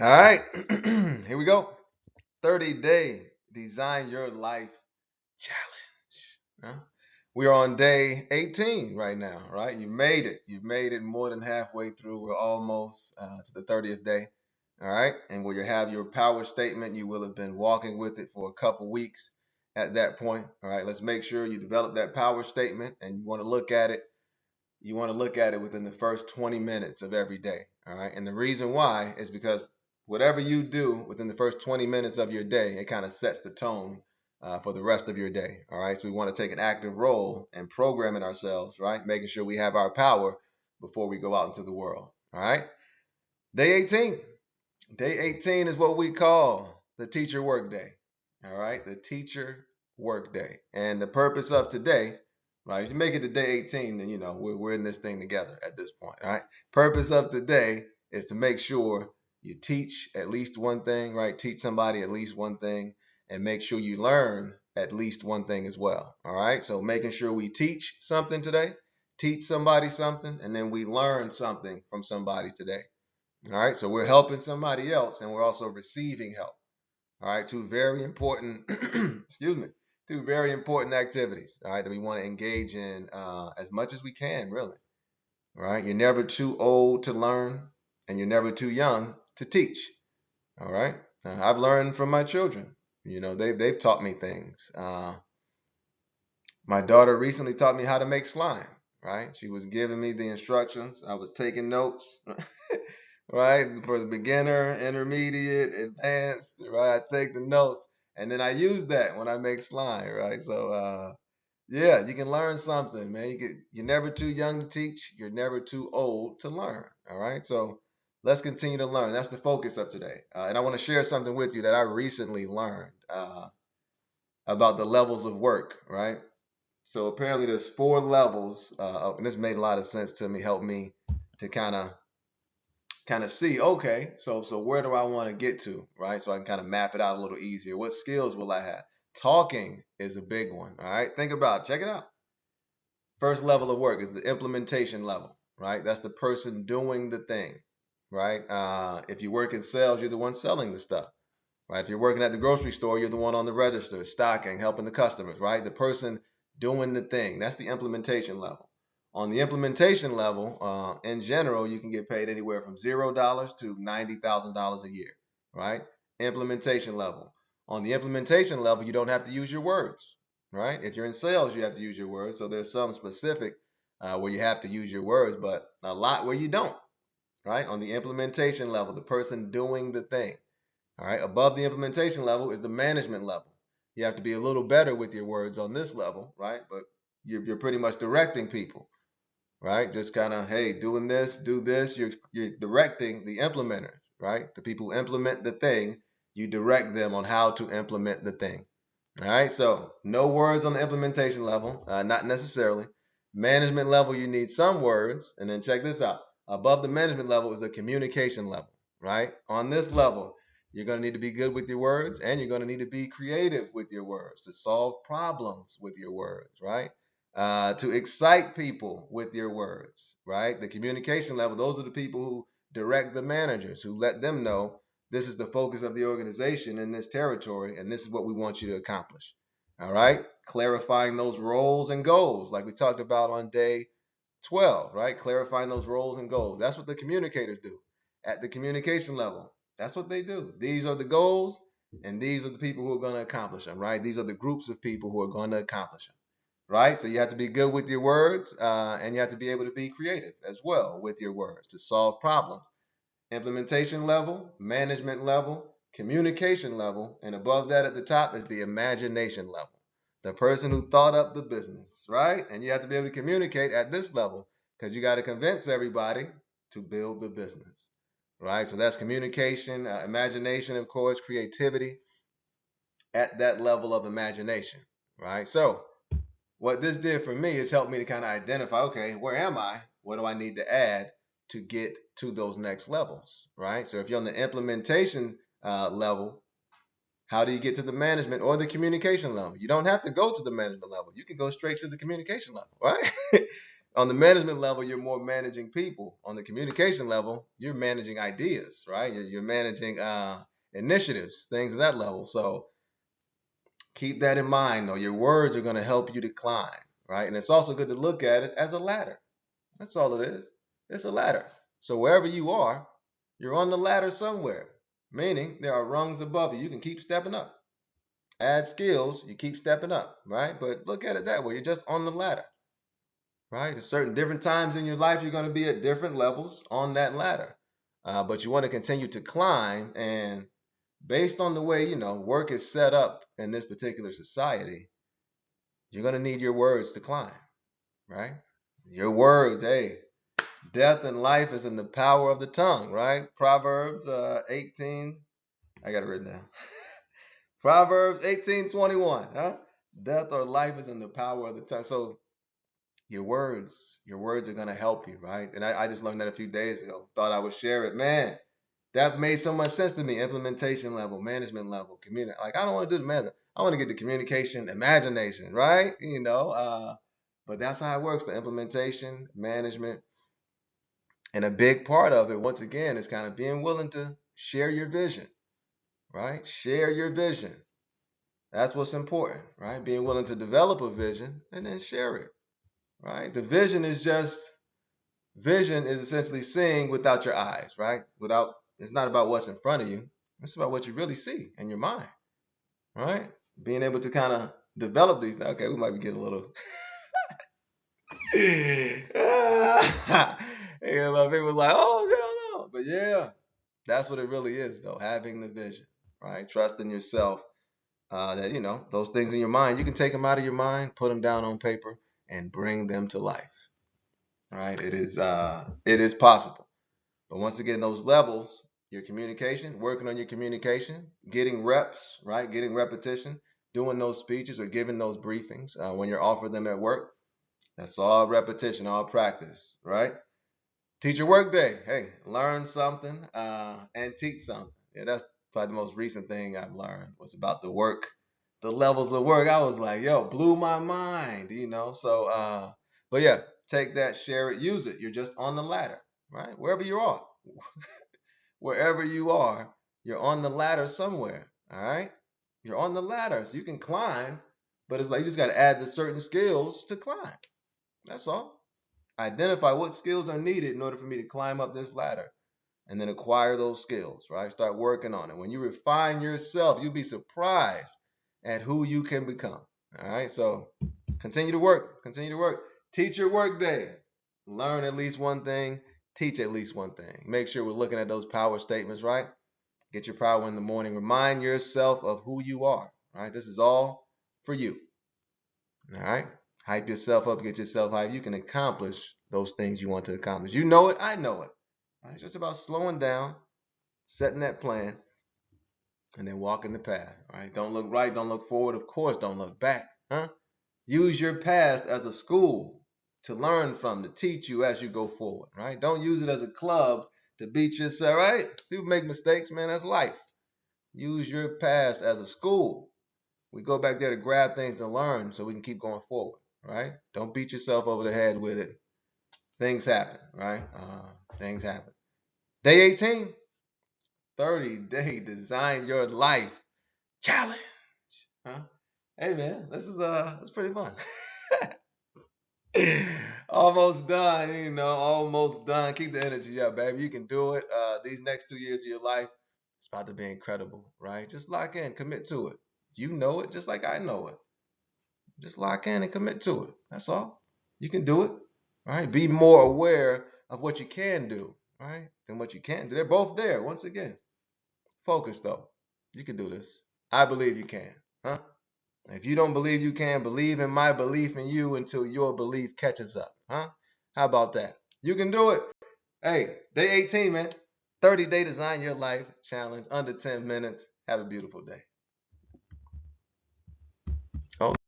All right, here we go. 30-day design your life challenge. Huh? We are on day 18 right now, right? You made it. You've made it more than halfway through. We're almost to the 30th day. All right. And where you have your power statement, you will have been walking with it for a couple weeks at that point. All right. Let's make sure you develop that power statement and you want to look at it. You want to look at it within the first 20 minutes of every day. All right. And the reason why is because whatever you do within the first 20 minutes of your day, it kind of sets the tone for the rest of your day. All right. So we want to take an active role in programming ourselves, right? Making sure we have our power before we go out into the world. All right. Day 18. Day 18 is what we call the teacher work day. All right. The teacher work day. And the purpose of today, right? If you make it to day 18, then, we're in this thing together at this point. All right. Purpose of today is to make sure you teach at least one thing, right? Teach somebody at least one thing and make sure you learn at least one thing as well. All right. So making sure we teach something today, teach somebody something, and then we learn something from somebody today. All right, so we're helping somebody else and we're also receiving help. All right, two very important, excuse me, two very important activities. All right, that we want to engage in as much as we can, really. All right, you're never too old to learn and you're never too young to teach. All right, I've learned from my children. They've taught me things. My daughter recently taught me how to make slime. Right, she was giving me the instructions. I was taking notes. Right? For the beginner, intermediate, advanced, right? I take the notes and then I use that when I make slime, right? So yeah, you can learn something, man. You're never too young to teach, you're never too old to learn. All right. So let's continue to learn. That's the focus of today. And I want to share something with you that I recently learned about the levels of work, right? So apparently there's four levels, and this made a lot of sense to me, helped me to kind of see, okay, so where do I want to get to, right? So I can kind of map it out a little easier. What skills will I have? Talking is a big one. All right, think about it. Check it out. First level of work is the implementation level, right? That's the person doing the thing, right? If you work in sales, you're the one selling the stuff, right? If you're working at the grocery store, you're the one on the register, stocking, helping the customers, right? The person doing the thing. That's the implementation level. On the implementation level, in general, you can get paid anywhere from $0 to $90,000 a year, right? Implementation level. On the implementation level, you don't have to use your words, right? If you're in sales, you have to use your words. So there's some specific where you have to use your words, but a lot where you don't, right? On the implementation level, the person doing the thing. All right. Above the implementation level is the management level. You have to be a little better with your words on this level, right? But you're pretty much directing people, right? Just kind of, hey, doing this, do this. You're directing the implementers, right? The people who implement the thing, you direct them on how to implement the thing. All right. So no words on the implementation level, not necessarily. Management level, you need some words. And then check this out. Above the management level is the communication level, right? On this level, you're going to need to be good with your words and you're going to need to be creative with your words to solve problems with your words, right? To excite people with your words, right? The communication level, those are the people who direct the managers, who let them know this is the focus of the organization in this territory, and this is what we want you to accomplish. All right? Clarifying those roles and goals, like we talked about on day 12, right? Clarifying those roles and goals. That's what the communicators do at the communication level. That's what they do. These are the goals, and these are the people who are going to accomplish them, right? These are the groups of people who are going to accomplish them, right? So you have to be good with your words, and you have to be able to be creative as well with your words to solve problems. Implementation level, management level, communication level, and above that at the top is the imagination level. The person who thought up the business, right? And you have to be able to communicate at this level because you got to convince everybody to build the business, right? So that's communication, imagination, of course, creativity at that level of imagination, right? So what this did for me is help me to kind of identify, okay, where am I? What do I need to add to get to those next levels, right? So if you're on the implementation level, how do you get to the management or the communication level? You don't have to go to the management level. You can go straight to the communication level, right? On the management level, you're more managing people. On the communication level, you're managing ideas, right? You're managing initiatives, things at that level. So keep that in mind, though. Your words are going to help you to climb, right? And it's also good to look at it as a ladder. That's all it is. It's a ladder. So wherever you are, you're on the ladder somewhere, meaning there are rungs above you. You can keep stepping up. Add skills, you keep stepping up, right? But look at it that way. You're just on the ladder, right? At certain different times in your life, you're going to be at different levels on that ladder. But you want to continue to climb. And based on the way, work is set up in this particular society, you're going to need your words to climb, right? Your words, hey, death and life is in the power of the tongue, right? Proverbs 18, I got it written down. Proverbs 18:21, huh? Death or life is in the power of the tongue. So your words are gonna help you, right? And I just learned that a few days ago. Thought I would share it. Man, that made so much sense to me. Implementation level, management level, community. Like I don't want to do the management. I want to get the communication, imagination, right? But that's how it works. The implementation, management, and a big part of it, once again, is kind of being willing to share your vision, right? Share your vision. That's what's important, right? Being willing to develop a vision and then share it, right? The vision is essentially seeing without your eyes, right? It's not about what's in front of you. It's about what you really see in your mind, right? Being able to kind of develop these. Okay, we might be getting a little. A lot of people like, oh, hell no. But yeah, that's what it really is, though. Having the vision, right? Trusting yourself. That those things in your mind, you can take them out of your mind, put them down on paper, and bring them to life. Right? It is possible. But once again, those levels, your communication, working on your communication, getting reps, right? Getting repetition, doing those speeches or giving those briefings when you're offered them at work. That's all repetition, all practice, right? Teacher work day. Hey, learn something and teach something. Yeah, that's probably the most recent thing I've learned was about the work, the levels of work. I was like, yo, blew my mind. But yeah, take that, share it, use it. You're just on the ladder, right? Wherever you are, you're on the ladder somewhere. All right, you're on the ladder, so you can climb, but it's like you just got to add the certain skills to climb. That's all. Identify what skills are needed in order for me to climb up this ladder and then acquire those skills, right? Start working on it. When you refine yourself, you'll be surprised at who you can become. All right. So continue to work. Continue to work. Teach your work day. Learn at least one thing. Teach at least one thing. Make sure we're looking at those power statements, right? Get your power in the morning. Remind yourself of who you are. All right. This is all for you. All right. Hype yourself up, get yourself hype. You can accomplish those things you want to accomplish. You know it, I know it. All right, it's just about slowing down, setting that plan, and then walking the path. All right. Don't look right, don't look forward. Of course, don't look back. Huh? Use your past as a school to learn from, to teach you as you go forward. Right? Don't use it as a club to beat yourself. Right? People make mistakes, man. That's life. Use your past as a school. We go back there to grab things and learn so we can keep going forward, right? Don't beat yourself over the head with it. Things happen, right? Things happen. Day 18, 30-day design your life challenge. Huh? Hey man, this is pretty fun. Almost done, almost done. Keep the energy up, baby. You can do it. These next 2 years of your life, it's about to be incredible, right? Just lock in, commit to it. You know it just like I know it. Just lock in and commit to it. That's all. You can do it. Right? Be more aware of what you can do, right? Than what you can't do. They're both there. Once again, focus though. You can do this. I believe you can. Huh? If you don't believe you can, believe in my belief in you until your belief catches up. Huh? How about that? You can do it. Hey, day 18, man. 30-day design your life challenge under 10 minutes. Have a beautiful day. Oh.